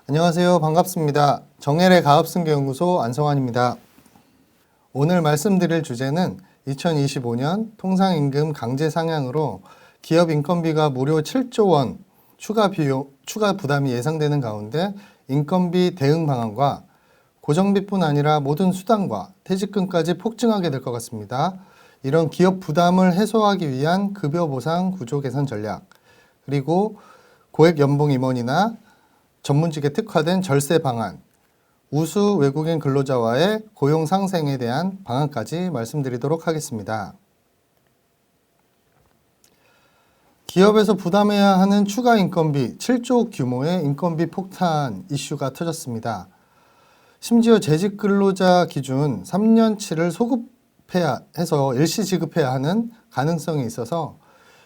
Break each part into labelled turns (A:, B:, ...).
A: 안녕하세요. 반갑습니다. 정혜래 가업승계연구소 안성환입니다. 오늘 말씀드릴 주제는 2025년 통상임금 강제 상향으로 기업 인건비가 무려 7조 원 추가 부담이 예상되는 가운데 인건비 대응 방안과 고정비뿐 아니라 모든 수당과 퇴직금까지 폭증하게 될 것 같습니다. 이런 기업 부담을 해소하기 위한 급여 보상 구조 개선 전략, 그리고 고액 연봉 임원이나 전문직에 특화된 절세 방안, 우수 외국인 근로자와의 고용 상생에 대한 방안까지 말씀드리도록 하겠습니다. 기업에서 부담해야 하는 추가 인건비 7조 규모의 인건비 폭탄 이슈가 터졌습니다. 심지어 재직 근로자 기준 3년치를 소급해야 해서 일시 지급해야 하는 가능성이 있어서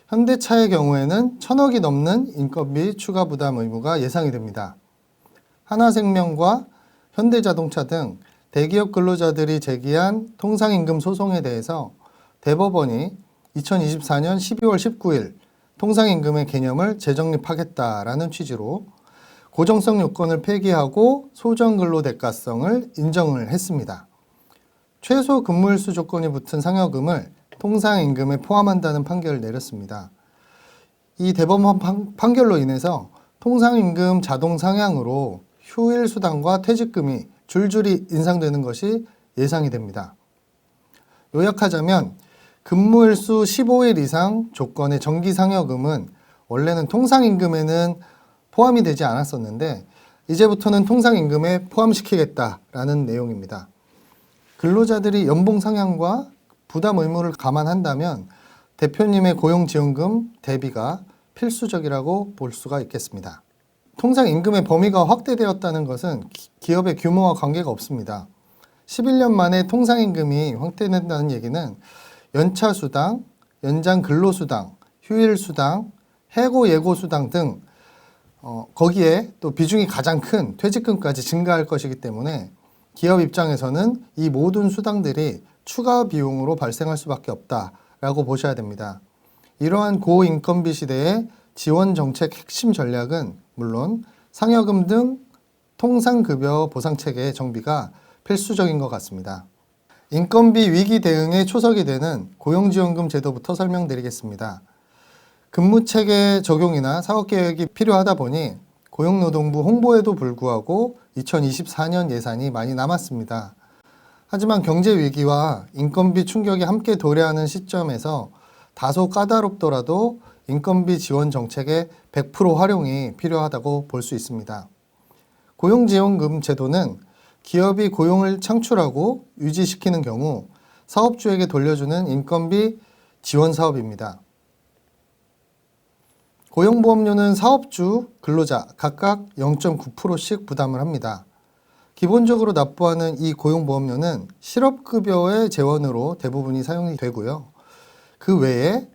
A: 현대차의 경우에는 1,000억이 넘는 인건비 추가 부담 의무가 예상이 됩니다. 하나생명과 현대자동차 등 대기업 근로자들이 제기한 통상임금 소송에 대해서 대법원이 2024년 12월 19일 통상임금의 개념을 재정립하겠다라는 취지로 고정성 요건을 폐기하고 소정근로대가성을 인정을 했습니다. 최소 근무일수 조건이 붙은 상여금을 통상임금에 포함한다는 판결을 내렸습니다. 이 대법원 판결로 인해서 통상임금 자동 상향으로 휴일 수당과 퇴직금이 줄줄이 인상되는 것이 예상이 됩니다. 요약하자면 근무일수 15일 이상 조건의 정기 상여금은 원래는 통상임금에는 포함이 되지 않았었는데 이제부터는 통상임금에 포함시키겠다라는 내용입니다. 근로자들이 연봉 상향과 부담 의무를 감안한다면 대표님의 고용지원금 대비가 필수적이라고 볼 수가 있겠습니다. 통상임금의 범위가 확대되었다는 것은 기업의 규모와 관계가 없습니다. 11년 만에 통상임금이 확대된다는 얘기는 연차수당, 연장 근로수당, 휴일수당, 해고 예고수당 등 거기에 또 비중이 가장 큰 퇴직금까지 증가할 것이기 때문에 기업 입장에서는 이 모든 수당들이 추가 비용으로 발생할 수밖에 없다라고 보셔야 됩니다. 이러한 고인건비 시대의 지원 정책 핵심 전략은 물론 상여금 등 통상급여 보상체계의 정비가 필수적인 것 같습니다. 인건비 위기 대응에 초석이 되는 고용지원금 제도부터 설명드리겠습니다. 근무체계 적용이나 사업계획이 필요하다 보니 고용노동부 홍보에도 불구하고 2024년 예산이 많이 남았습니다. 하지만 경제 위기와 인건비 충격이 함께 도래하는 시점에서 다소 까다롭더라도 인건비 지원 정책의 100% 활용이 필요하다고 볼 수 있습니다. 고용지원금 제도는 기업이 고용을 창출하고 유지시키는 경우 사업주에게 돌려주는 인건비 지원 사업입니다. 고용보험료는 사업주, 근로자 각각 0.9%씩 부담을 합니다. 기본적으로 납부하는 이 고용보험료는 실업급여의 재원으로 대부분이 사용이 되고요. 그 외에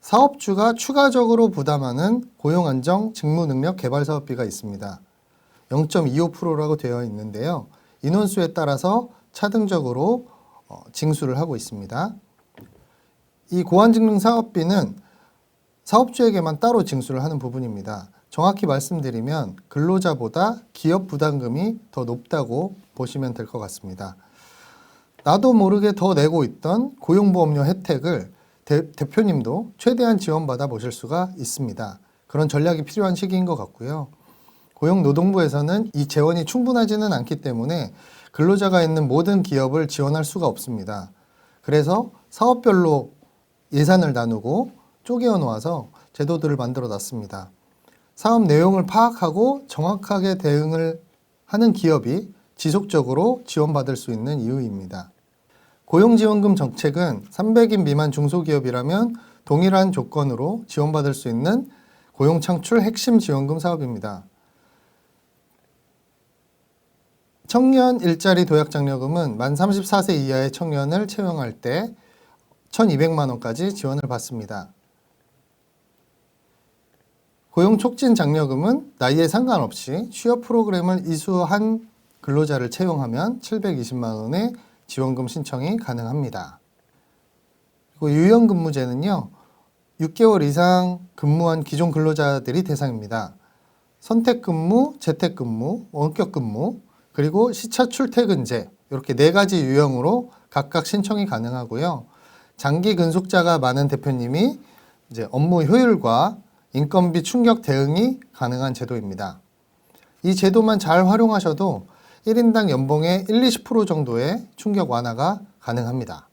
A: 사업주가 추가적으로 부담하는 고용안정 직무능력 개발사업비가 있습니다. 0.25%라고 되어 있는데요. 인원수에 따라서 차등적으로 징수를 하고 있습니다. 이 고환직능 사업비는 사업주에게만 따로 징수를 하는 부분입니다. 정확히 말씀드리면 근로자보다 기업 부담금이 더 높다고 보시면 될 것 같습니다. 나도 모르게 더 내고 있던 고용보험료 혜택을 대표님도 최대한 지원받아 보실 수가 있습니다. 그런 전략이 필요한 시기인 것 같고요. 고용노동부에서는 이 재원이 충분하지는 않기 때문에 근로자가 있는 모든 기업을 지원할 수가 없습니다. 그래서 사업별로 예산을 나누고 쪼개어 놓아서 제도들을 만들어 놨습니다. 사업 내용을 파악하고 정확하게 대응을 하는 기업이 지속적으로 지원받을 수 있는 이유입니다. 고용지원금 정책은 300인 미만 중소기업이라면 동일한 조건으로 지원받을 수 있는 고용창출 핵심 지원금 사업입니다. 청년 일자리 도약장려금은 만 34세 이하의 청년을 채용할 때 1,200만 원까지 지원을 받습니다. 고용촉진장려금은 나이에 상관없이 취업 프로그램을 이수한 근로자를 채용하면 720만 원의 지원금 신청이 가능합니다. 그리고 유연근무제는요, 6개월 이상 근무한 기존 근로자들이 대상입니다. 선택근무, 재택근무, 원격근무, 그리고 시차 출퇴근제 이렇게 4가지 유형으로 각각 신청이 가능하고요. 장기 근속자가 많은 대표님이 이제 업무 효율과 인건비 충격 대응이 가능한 제도입니다. 이 제도만 잘 활용하셔도 1인당 연봉의 1-20% 정도의 충격 완화가 가능합니다.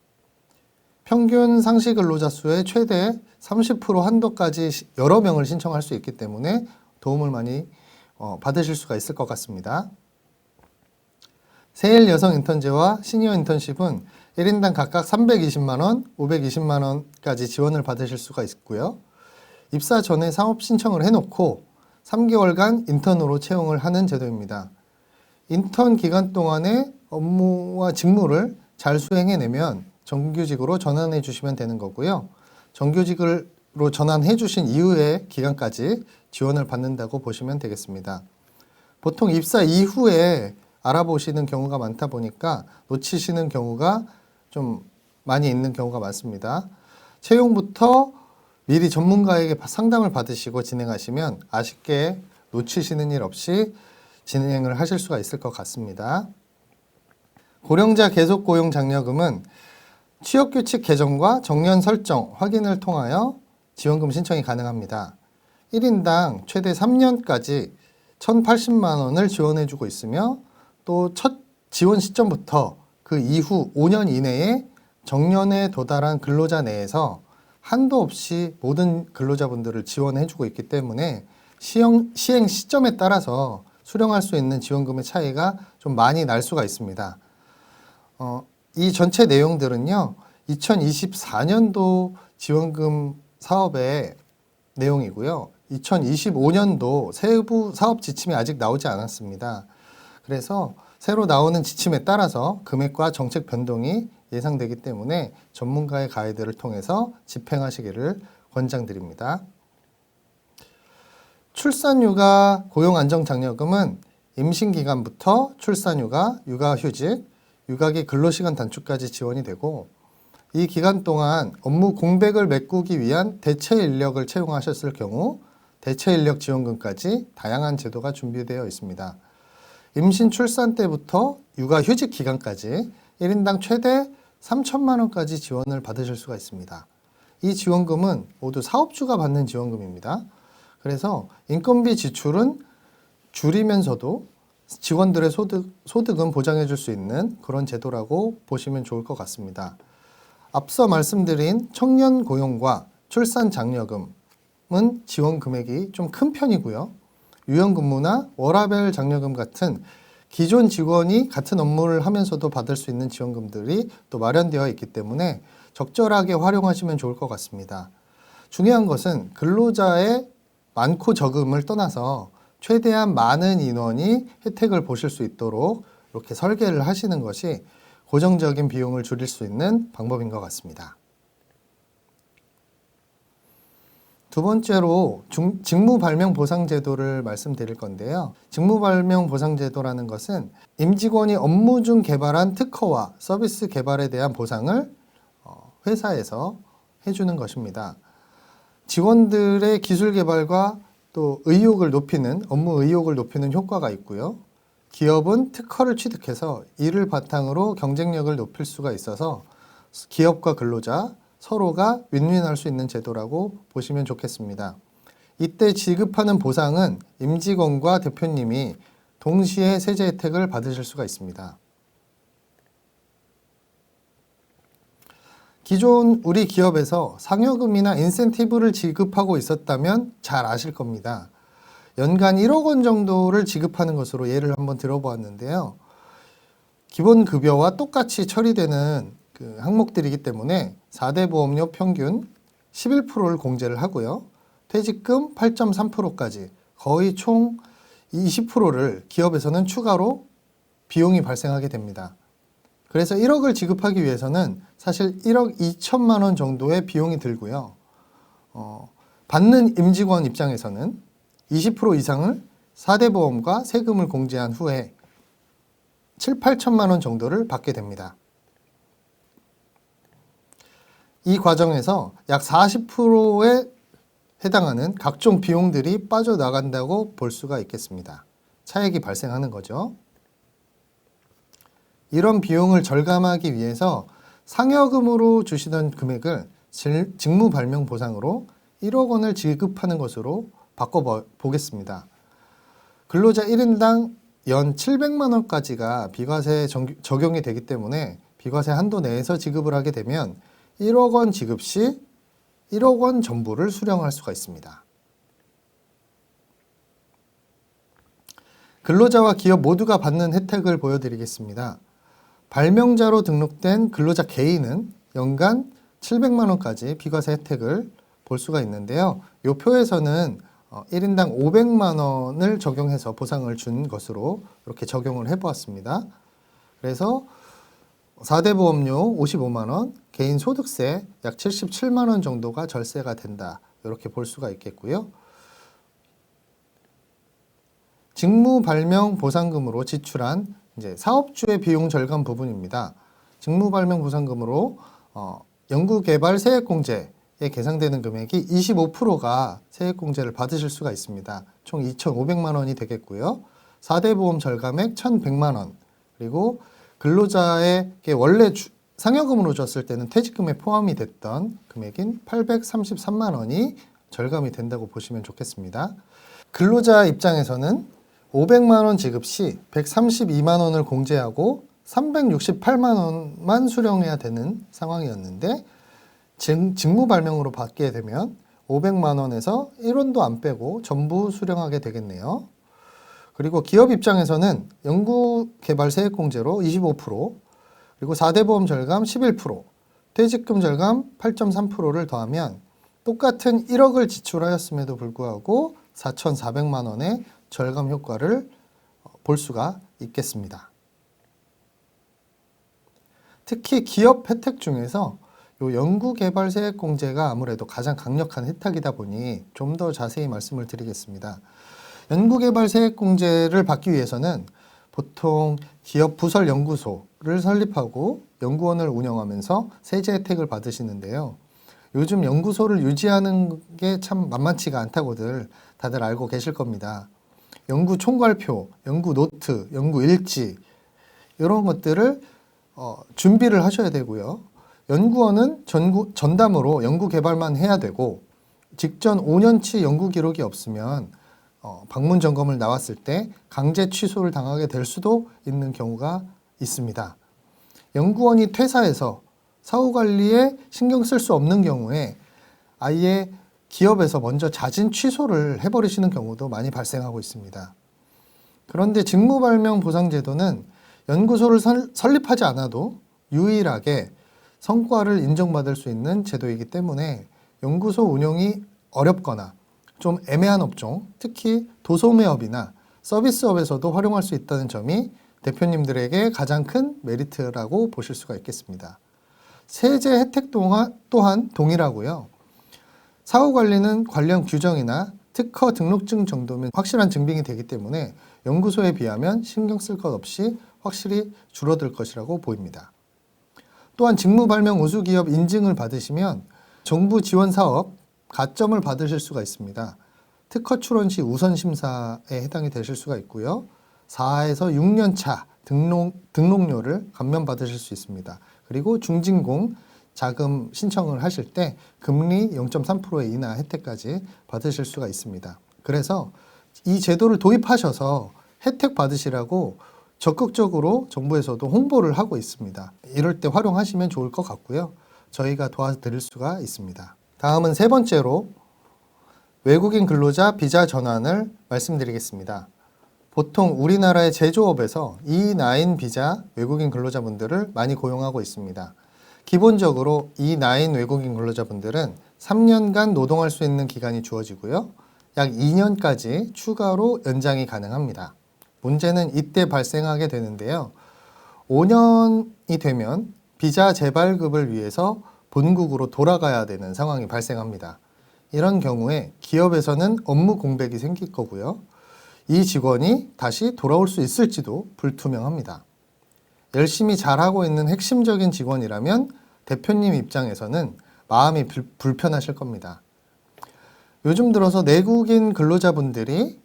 A: 평균 상시 근로자 수의 최대 30% 한도까지 여러 명을 신청할 수 있기 때문에 도움을 많이 받으실 수가 있을 것 같습니다. 세일 여성 인턴제와 시니어 인턴십은 1인당 각각 320만원, 520만원까지 지원을 받으실 수가 있고요. 입사 전에 사업 신청을 해놓고 3개월간 인턴으로 채용을 하는 제도입니다. 인턴 기간 동안에 업무와 직무를 잘 수행해내면 정규직으로 전환해 주시면 되는 거고요. 정규직으로 전환해 주신 이후의 기간까지 지원을 받는다고 보시면 되겠습니다. 보통 입사 이후에 알아보시는 경우가 많다 보니까 놓치시는 경우가 좀 많이 있는 경우가 많습니다. 채용부터 미리 전문가에게 상담을 받으시고 진행하시면 아쉽게 놓치시는 일 없이 진행을 하실 수가 있을 것 같습니다. 고령자 계속 고용 장려금은 취업규칙 개정과 정년 설정 확인을 통하여 지원금 신청이 가능합니다. 1인당 최대 3년까지 1,080만 원을 지원해주고 있으며 또 첫 지원 시점부터 그 이후 5년 이내에 정년에 도달한 근로자 내에서 한도 없이 모든 근로자분들을 지원해주고 있기 때문에 시행 시점에 따라서 수령할 수 있는 지원금의 차이가 좀 많이 날 수가 있습니다. 이 전체 내용들은요, 2024년도 지원금 사업의 내용이고요. 2025년도 세부 사업 지침이 아직 나오지 않았습니다. 그래서 새로 나오는 지침에 따라서 금액과 정책 변동이 예상되기 때문에 전문가의 가이드를 통해서 집행하시기를 권장드립니다. 출산휴가 고용안정장려금은 임신기간부터 출산휴가, 육아휴직, 육아기 근로시간 단축까지 지원이 되고 이 기간 동안 업무 공백을 메꾸기 위한 대체 인력을 채용하셨을 경우 대체 인력 지원금까지 다양한 제도가 준비되어 있습니다. 임신 출산 때부터 육아휴직 기간까지 1인당 최대 3천만 원까지 지원을 받으실 수가 있습니다. 이 지원금은 모두 사업주가 받는 지원금입니다. 그래서 인건비 지출은 줄이면서도 직원들의 소득은 보장해 줄 수 있는 그런 제도라고 보시면 좋을 것 같습니다. 앞서 말씀드린 청년 고용과 출산 장려금은 지원 금액이 좀 큰 편이고요. 유연근무나 워라밸 장려금 같은 기존 직원이 같은 업무를 하면서도 받을 수 있는 지원금들이 또 마련되어 있기 때문에 적절하게 활용하시면 좋을 것 같습니다. 중요한 것은 근로자의 많고 적음을 떠나서 최대한 많은 인원이 혜택을 보실 수 있도록 이렇게 설계를 하시는 것이 고정적인 비용을 줄일 수 있는 방법인 것 같습니다. 두 번째로 직무발명보상제도를 말씀드릴 건데요. 직무발명보상제도라는 것은 임직원이 업무 중 개발한 특허와 서비스 개발에 대한 보상을 회사에서 해주는 것입니다. 직원들의 기술 개발과 또 업무 의욕을 높이는 효과가 있고요. 기업은 특허를 취득해서 이를 바탕으로 경쟁력을 높일 수가 있어서 기업과 근로자 서로가 윈윈할 수 있는 제도라고 보시면 좋겠습니다. 이때 지급하는 보상은 임직원과 대표님이 동시에 세제 혜택을 받으실 수가 있습니다. 기존 우리 기업에서 상여금이나 인센티브를 지급하고 있었다면 잘 아실 겁니다. 연간 1억 원 정도를 지급하는 것으로 예를 한번 들어보았는데요. 기본 급여와 똑같이 처리되는 그 항목들이기 때문에 4대 보험료 평균 11%를 공제를 하고요. 퇴직금 8.3%까지 거의 총 20%를 기업에서는 추가로 비용이 발생하게 됩니다. 그래서 1억을 지급하기 위해서는 사실 1억 2천만 원 정도의 비용이 들고요. 받는 임직원 입장에서는 20% 이상을 4대 보험과 세금을 공제한 후에 7, 8천만 원 정도를 받게 됩니다. 이 과정에서 약 40%의 해당하는 각종 비용들이 빠져나간다고 볼 수가 있겠습니다. 차액이 발생하는 거죠. 이런 비용을 절감하기 위해서 상여금으로 주시던 금액을 직무발명보상으로 1억 원을 지급하는 것으로 바꿔보겠습니다. 근로자 1인당 연 700만 원까지가 비과세 적용이 되기 때문에 비과세 한도 내에서 지급을 하게 되면 1억 원 지급 시 1억 원 전부를 수령할 수가 있습니다. 근로자와 기업 모두가 받는 혜택을 보여드리겠습니다. 발명자로 등록된 근로자 개인은 연간 700만 원까지 비과세 혜택을 볼 수가 있는데요. 이 표에서는 1인당 500만 원을 적용해서 보상을 준 것으로 이렇게 적용을 해보았습니다. 그래서 4대 보험료 55만 원, 개인 소득세 약 77만 원 정도가 절세가 된다. 이렇게 볼 수가 있겠고요. 직무 발명 보상금으로 지출한 이제 사업주의 비용 절감 부분입니다. 직무 발명 보상금으로 연구개발 세액공제에 계상되는 금액이 25%가 세액공제를 받으실 수가 있습니다. 총 2,500만 원이 되겠고요. 4대 보험 절감액 1,100만 원, 그리고 근로자에게 원래 상여금으로 줬을 때는 퇴직금에 포함이 됐던 금액인 833만 원이 절감이 된다고 보시면 좋겠습니다. 근로자 입장에서는 500만 원 지급 시 132만 원을 공제하고 368만 원만 수령해야 되는 상황이었는데 직무 발명으로 받게 되면 500만 원에서 1원도 안 빼고 전부 수령하게 되겠네요. 그리고 기업 입장에서는 연구개발 세액공제로 25%, 그리고 4대 보험 절감 11%, 퇴직금 절감 8.3%를 더하면 똑같은 1억을 지출하였음에도 불구하고 4,400만 원의 절감 효과를 볼 수가 있겠습니다. 특히 기업 혜택 중에서 요 연구개발 세액공제가 아무래도 가장 강력한 혜택이다 보니 좀 더 자세히 말씀을 드리겠습니다. 연구개발 세액공제를 받기 위해서는 보통 기업 부설 연구소를 설립하고 연구원을 운영하면서 세제 혜택을 받으시는데요. 요즘 연구소를 유지하는 게 참 만만치가 않다고들 다들 알고 계실 겁니다. 연구 총괄표, 연구 노트, 연구 일지 이런 것들을 준비를 하셔야 되고요. 연구원은 전담으로 연구 개발만 해야 되고 직전 5년치 연구 기록이 없으면 방문 점검을 나왔을 때 강제 취소를 당하게 될 수도 있는 경우가 있습니다. 연구원이 퇴사해서 사후 관리에 신경 쓸 수 없는 경우에 아예 기업에서 먼저 자진 취소를 해버리시는 경우도 많이 발생하고 있습니다. 그런데 직무발명보상제도는 연구소를 설립하지 않아도 유일하게 성과를 인정받을 수 있는 제도이기 때문에 연구소 운영이 어렵거나 좀 애매한 업종, 특히 도소매업이나 서비스업에서도 활용할 수 있다는 점이 대표님들에게 가장 큰 메리트라고 보실 수가 있겠습니다. 세제 혜택 또한 동일하고요. 사후관리는 관련 규정이나 특허 등록증 정도면 확실한 증빙이 되기 때문에 연구소에 비하면 신경 쓸 것 없이 확실히 줄어들 것이라고 보입니다. 또한 직무발명 우수기업 인증을 받으시면 정부 지원 사업 가점을 받으실 수가 있습니다. 특허 출원 시 우선 심사에 해당이 되실 수가 있고요. 4에서 6년 차 등록료를 감면받으실 수 있습니다. 그리고 중진공 자금 신청을 하실 때 금리 0.3%의 인하 혜택까지 받으실 수가 있습니다. 그래서 이 제도를 도입하셔서 혜택 받으시라고 적극적으로 정부에서도 홍보를 하고 있습니다. 이럴 때 활용하시면 좋을 것 같고요. 저희가 도와드릴 수가 있습니다. 다음은 세 번째로 외국인 근로자 비자 전환을 말씀드리겠습니다. 보통 우리나라의 제조업에서 E9 비자 외국인 근로자분들을 많이 고용하고 있습니다. 기본적으로 E9 외국인 근로자분들은 3년간 노동할 수 있는 기간이 주어지고요. 약 2년까지 추가로 연장이 가능합니다. 문제는 이때 발생하게 되는데요. 5년이 되면 비자 재발급을 위해서 본국으로 돌아가야 되는 상황이 발생합니다. 이런 경우에 기업에서는 업무 공백이 생길 거고요. 이 직원이 다시 돌아올 수 있을지도 불투명합니다. 열심히 잘하고 있는 핵심적인 직원이라면 대표님 입장에서는 마음이 불편하실 겁니다. 요즘 들어서 내국인 근로자분들이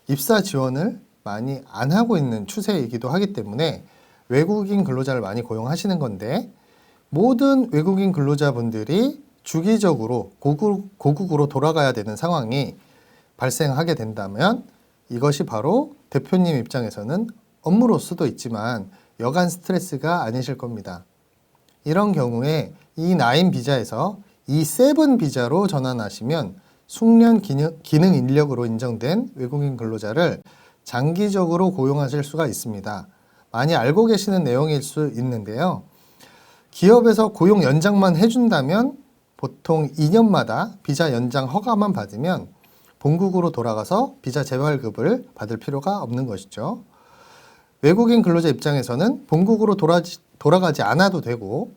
A: 입사 지원을 많이 안 하고 있는 추세이기도 하기 때문에 외국인 근로자를 많이 고용하시는 건데, 모든 외국인 근로자분들이 주기적으로 고국으로 돌아가야 되는 상황이 발생하게 된다면 이것이 바로 대표님 입장에서는 업무로 수도 있지만 여간 스트레스가 아니실 겁니다. 이런 경우에 E9 비자에서 E7 비자로 전환하시면 숙련 기능 인력으로 인정된 외국인 근로자를 장기적으로 고용하실 수가 있습니다. 많이 알고 계시는 내용일 수 있는데요. 기업에서 고용 연장만 해준다면 보통 2년마다 비자 연장 허가만 받으면 본국으로 돌아가서 비자 재발급을 받을 필요가 없는 것이죠. 외국인 근로자 입장에서는 본국으로 돌아가지 않아도 되고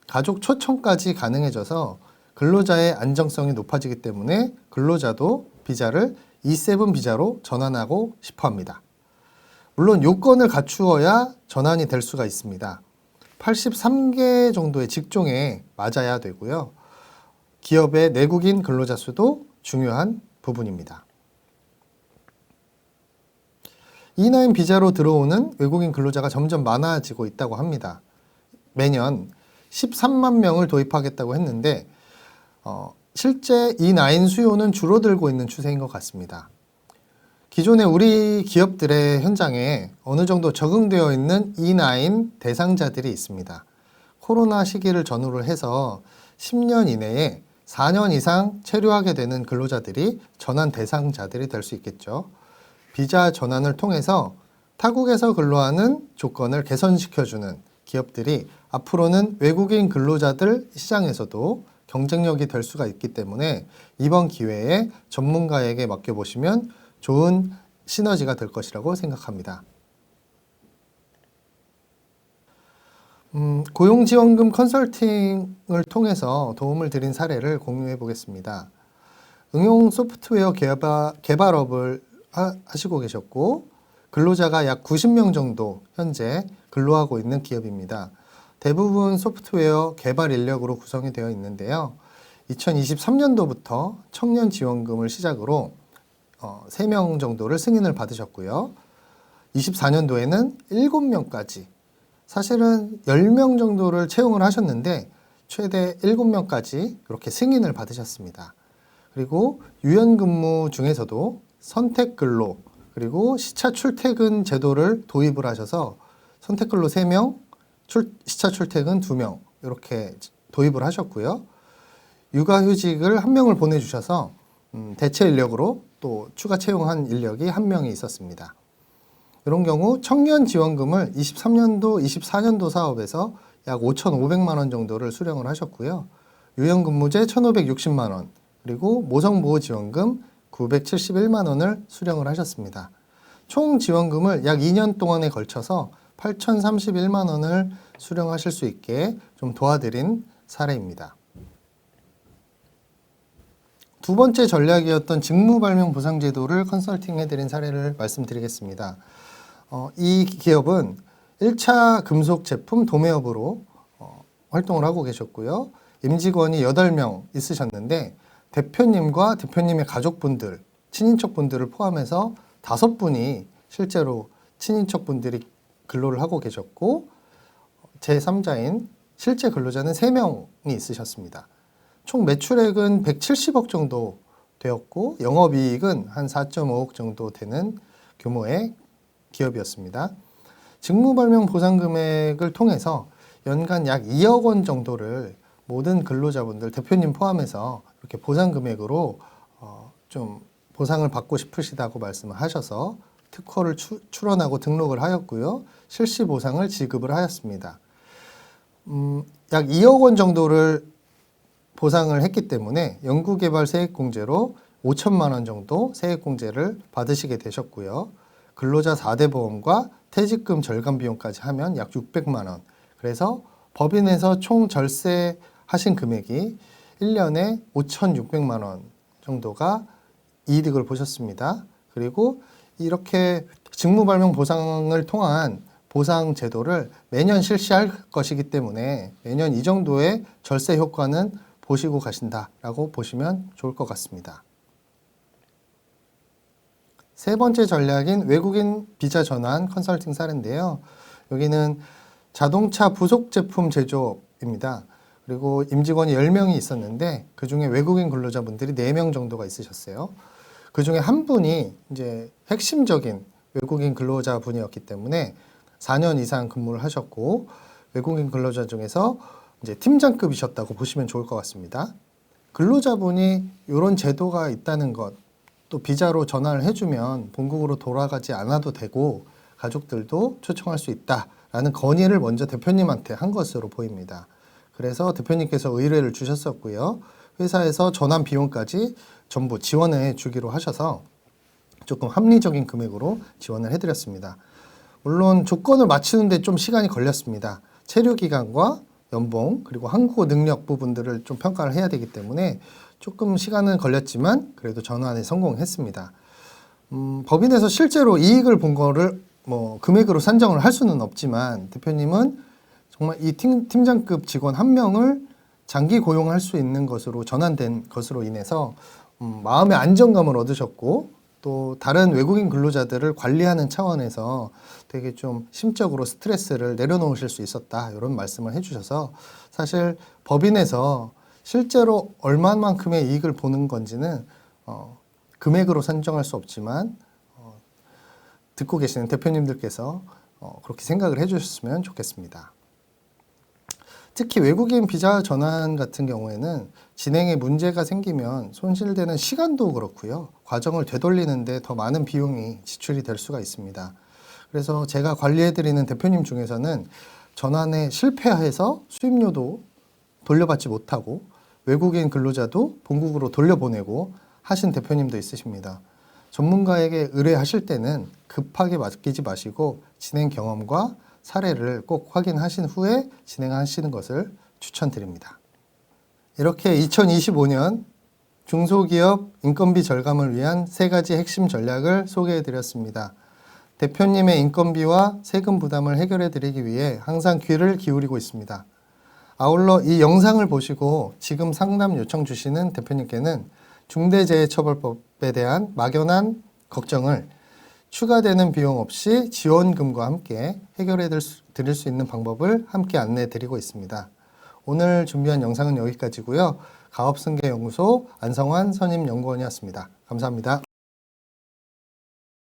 A: 가족 초청까지 가능해져서 근로자의 안정성이 높아지기 때문에 근로자도 비자를 E7 비자로 전환하고 싶어 합니다. 물론 요건을 갖추어야 전환이 될 수가 있습니다. 83개 정도의 직종에 맞아야 되고요. 기업의 내국인 근로자 수도 중요한 부분입니다. E9 비자로 들어오는 외국인 근로자가 점점 많아지고 있다고 합니다. 매년 13만 명을 도입하겠다고 했는데 실제 E9 수요는 줄어들고 있는 추세인 것 같습니다. 기존에 우리 기업들의 현장에 어느 정도 적응되어 있는 E9 대상자들이 있습니다. 코로나 시기를 전후로 해서 10년 이내에 4년 이상 체류하게 되는 근로자들이 전환 대상자들이 될 수 있겠죠. 비자 전환을 통해서 타국에서 근로하는 조건을 개선시켜주는 기업들이 앞으로는 외국인 근로자들 시장에서도 경쟁력이 될 수가 있기 때문에 이번 기회에 전문가에게 맡겨보시면 좋은 시너지가 될 것이라고 생각합니다. 고용지원금 컨설팅을 통해서 도움을 드린 사례를 공유해 보겠습니다. 응용 소프트웨어 개발업을 하시고 계셨고 근로자가 약 90명 정도 현재 근로하고 있는 기업입니다. 대부분 소프트웨어 개발 인력으로 구성이 되어 있는데요. 2023년도부터 청년 지원금을 시작으로 3명 정도를 승인을 받으셨고요. 24년도에는 7명까지, 사실은 10명 정도를 채용을 하셨는데 최대 7명까지 이렇게 승인을 받으셨습니다. 그리고 유연근무 중에서도 선택근로, 그리고 시차 출퇴근 제도를 도입을 하셔서 선택근로 3명, 시차 출퇴근 2명 이렇게 도입을 하셨고요. 육아휴직을 1명을 보내주셔서 대체 인력으로 또 추가 채용한 인력이 1명이 있었습니다. 이런 경우 청년 지원금을 23년도, 24년도 사업에서 약 5,500만 원 정도를 수령을 하셨고요. 유연근무제 1,560만 원, 그리고 모성보호지원금 971만 원을 수령을 하셨습니다. 총 지원금을 약 2년 동안에 걸쳐서 8,031만 원을 수령하실 수 있게 좀 도와드린 사례입니다. 두 번째 전략이었던 직무발명보상제도를 컨설팅해드린 사례를 말씀드리겠습니다. 이 기업은 1차 금속 제품 도매업으로 활동을 하고 계셨고요. 임직원이 8명 있으셨는데 대표님과 대표님의 가족분들, 친인척분들을 포함해서 5분이 실제로 친인척분들이 근로를 하고 계셨고 제3자인 실제 근로자는 3명이 있으셨습니다. 총 매출액은 170억 정도 되었고 영업이익은 한 4.5억 정도 되는 규모의 기업이었습니다. 직무발명 보상금액을 통해서 연간 약 2억 원 정도를 모든 근로자분들, 대표님 포함해서 이렇게 보상금액으로 좀 보상을 받고 싶으시다고 말씀을 하셔서 특허를 출원하고 등록을 하였고요. 실시 보상을 지급을 하였습니다. 약 2억 원 정도를 보상을 했기 때문에 연구개발 세액공제로 5천만 원 정도 세액공제를 받으시게 되셨고요. 근로자 4대 보험과 퇴직금 절감 비용까지 하면 약 600만 원. 그래서 법인에서 총 절세하신 금액이 1년에 5,600만 원 정도가 이득을 보셨습니다. 그리고 이렇게 직무발명 보상을 통한 보상 제도를 매년 실시할 것이기 때문에 매년 이 정도의 절세 효과는 보시고 가신다라고 보시면 좋을 것 같습니다. 세 번째 전략인 외국인 비자 전환 컨설팅 사례인데요. 여기는 자동차 부속 제품 제조업입니다. 그리고 임직원이 10명이 있었는데 그 중에 외국인 근로자분들이 4명 정도가 있으셨어요. 그 중에 한 분이 이제 핵심적인 외국인 근로자분이었기 때문에 4년 이상 근무를 하셨고 외국인 근로자 중에서 이제 팀장급이셨다고 보시면 좋을 것 같습니다. 근로자분이 이런 제도가 있다는 것, 또 비자로 전환을 해주면 본국으로 돌아가지 않아도 되고 가족들도 초청할 수 있다라는 건의를 먼저 대표님한테 한 것으로 보입니다. 그래서 대표님께서 의뢰를 주셨었고요. 회사에서 전환 비용까지 전부 지원해 주기로 하셔서 조금 합리적인 금액으로 지원을 해드렸습니다. 물론 조건을 맞추는데 좀 시간이 걸렸습니다. 체류 기간과 연봉 그리고 한국어 능력 부분들을 좀 평가를 해야 되기 때문에 조금 시간은 걸렸지만 그래도 전환에 성공했습니다. 법인에서 실제로 이익을 본 거를 뭐 금액으로 산정을 할 수는 없지만 대표님은 정말 이 팀장급 직원 한 명을 장기 고용할 수 있는 것으로 전환된 것으로 인해서 마음의 안정감을 얻으셨고 또 다른 외국인 근로자들을 관리하는 차원에서 되게 좀 심적으로 스트레스를 내려놓으실 수 있었다 이런 말씀을 해주셔서 사실 법인에서 실제로 얼마만큼의 이익을 보는 건지는 금액으로 산정할 수 없지만 듣고 계시는 대표님들께서 그렇게 생각을 해주셨으면 좋겠습니다. 특히 외국인 비자 전환 같은 경우에는 진행에 문제가 생기면 손실되는 시간도 그렇고요. 과정을 되돌리는데 더 많은 비용이 지출이 될 수가 있습니다. 그래서 제가 관리해드리는 대표님 중에서는 전환에 실패해서 수입료도 돌려받지 못하고 외국인 근로자도 본국으로 돌려보내고 하신 대표님도 있으십니다. 전문가에게 의뢰하실 때는 급하게 맡기지 마시고 진행 경험과 사례를 꼭 확인하신 후에 진행하시는 것을 추천드립니다. 이렇게 2025년 중소기업 인건비 절감을 위한 3가지 핵심 전략을 소개해 드렸습니다. 대표님의 인건비와 세금 부담을 해결해 드리기 위해 항상 귀를 기울이고 있습니다. 아울러 이 영상을 보시고 지금 상담 요청 주시는 대표님께는 중대재해처벌법에 대한 막연한 걱정을 추가되는 비용 없이 지원금과 함께 해결해 드릴 수 있는 방법을 함께 안내해 드리고 있습니다. 오늘 준비한 영상은 여기까지고요. 가업승계연구소 안성환 선임연구원이었습니다. 감사합니다.